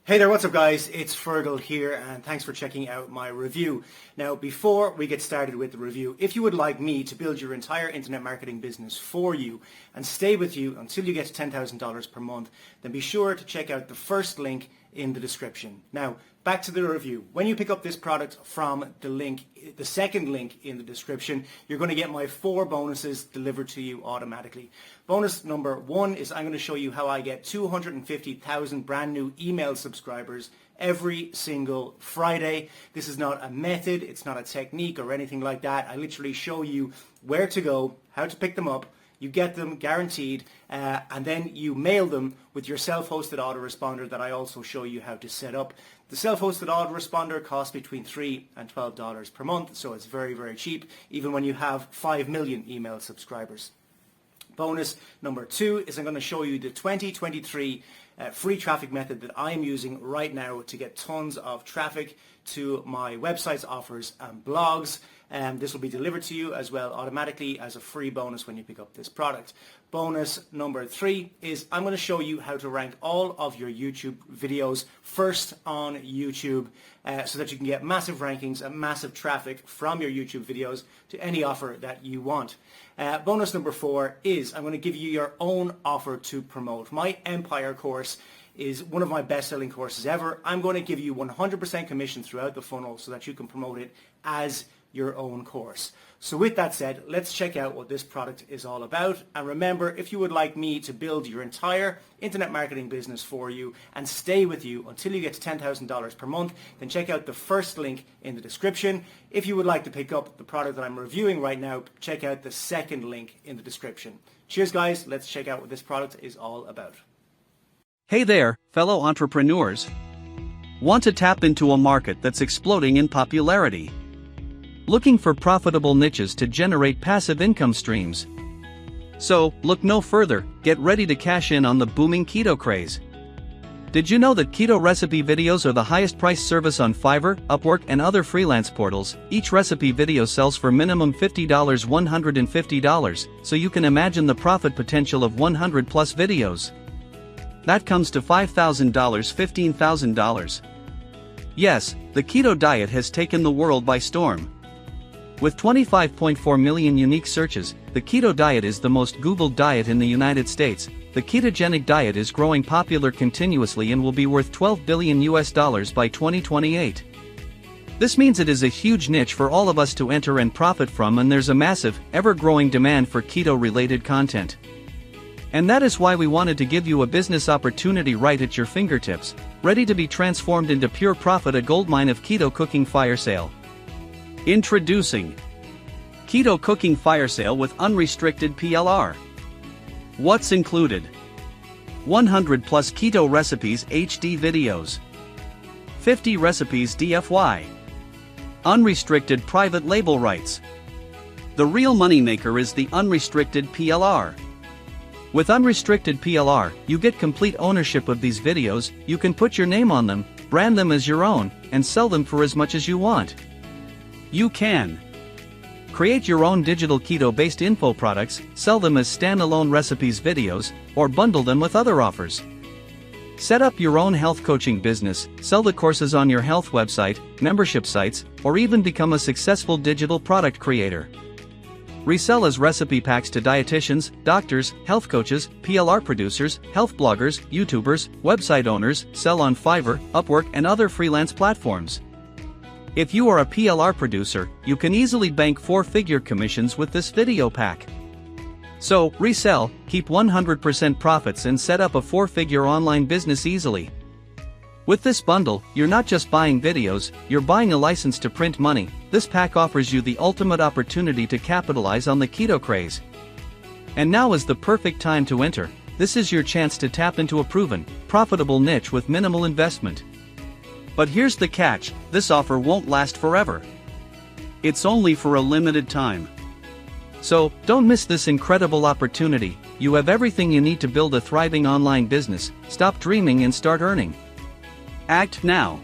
Hey there, what's up guys? It's Fergal here and thanks for checking out my review. Now before we get started with the review, if you would like me to build your entire internet marketing business for you and stay with you until you get to $10,000 per month, then be sure to check out the first link in the description. Now back to the review. When you pick up this product from the second link in the description, you're going to get my 4 bonuses delivered to you automatically. Bonus number 1 is I'm going to show you how I get 250,000 brand new email subscribers every single Friday. This is not a method, it's not a technique or anything like that. I literally show you where to go, how to pick them up. You get them guaranteed, and then you mail them with your self-hosted autoresponder that I also show you how to set up. The self-hosted autoresponder costs between $3 and $12 per month, so it's very, very cheap, even when you have 5 million email subscribers. Bonus number 2 is I'm going to show you the 2023 free traffic method that I am using right now to get tons of traffic to my websites, offers and blogs. This will be delivered to you as well automatically as a free bonus when you pick up this product. Bonus number 3 is I'm going to show you how to rank all of your YouTube videos first on YouTube so that you can get massive rankings and massive traffic from your YouTube videos to any offer that you want. Bonus number 4 is I'm going to give you your own offer to promote. My Empire course is one of my best-selling courses ever. I'm going to give you 100% commission throughout the funnel so that you can promote it as your own course. So with that said, let's check out what this product is all about. And remember, if you would like me to build your entire internet marketing business for you and stay with you until you get to $10,000 per month, then check out the first link in the description. If you would like to pick up the product that I'm reviewing right now, check out the second link in the description. Cheers guys, let's check out what this product is all about. Hey there, fellow entrepreneurs. Want to tap into a market that's exploding in popularity? Looking for profitable niches to generate passive income streams? So, look no further, get ready to cash in on the booming keto craze. Did you know that keto recipe videos are the highest priced service on Fiverr, Upwork and other freelance portals? Each recipe video sells for minimum $50, $150, so you can imagine the profit potential of 100 plus videos. That comes to $5,000, $15,000. Yes, the keto diet has taken the world by storm. With 25.4 million unique searches, the keto diet is the most Googled diet in the United States. The ketogenic diet is growing popular continuously and will be worth $12 billion by 2028. This means it is a huge niche for all of us to enter and profit from, and there's a massive, ever-growing demand for keto-related content. And that is why we wanted to give you a business opportunity right at your fingertips, ready to be transformed into pure profit, a goldmine of Keto Cooking Firesale. Introducing Keto Cooking Firesale with unrestricted PLR. What's included? 100 plus keto recipes HD videos. 50 recipes DFY. Unrestricted private label rights. The real moneymaker is the unrestricted PLR. With unrestricted PLR, you get complete ownership of these videos. You can put your name on them, brand them as your own, and sell them for as much as you want. You can create your own digital keto-based info products, sell them as standalone recipes videos, or bundle them with other offers. Set up your own health coaching business, sell the courses on your health website, membership sites, or even become a successful digital product creator. Resell as recipe packs to dietitians, doctors, health coaches, PLR producers, health bloggers, YouTubers, website owners, sell on Fiverr, Upwork and other freelance platforms. If you are a PLR producer, you can easily bank 4-figure commissions with this video pack. So, resell, keep 100% profits and set up a 4-figure online business easily. With this bundle, you're not just buying videos, you're buying a license to print money. This pack offers you the ultimate opportunity to capitalize on the keto craze. And now is the perfect time to enter. This is your chance to tap into a proven, profitable niche with minimal investment. But here's the catch, this offer won't last forever. It's only for a limited time. So, don't miss this incredible opportunity. You have everything you need to build a thriving online business. Stop dreaming and start earning. Act now.